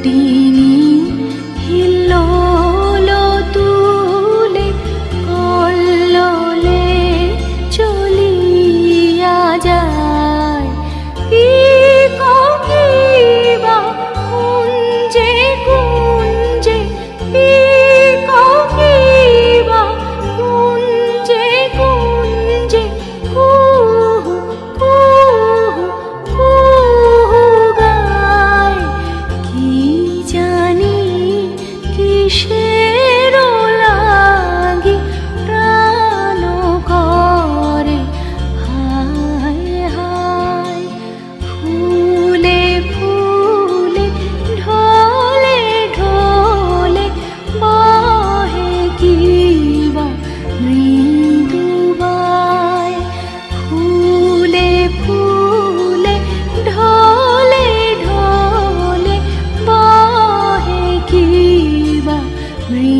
দিনী হিল্লোল তুলে কল্লোলে চলিয়া যায়। পিককিবা কুঞ্জে কুঞ্জে, পিককিবা কুঞ্জে কুঞ্জে, কুহু কুহু কুহু গায়। কি জানি কিসের লাগি প্রাণ করে হায় হায়। ফুলে ফুলে ঢলে ঢলে বহে কিবা মৃদুবায়। ফুলে ফুলে ঢলে ঢলে বহে কিবা মৃদু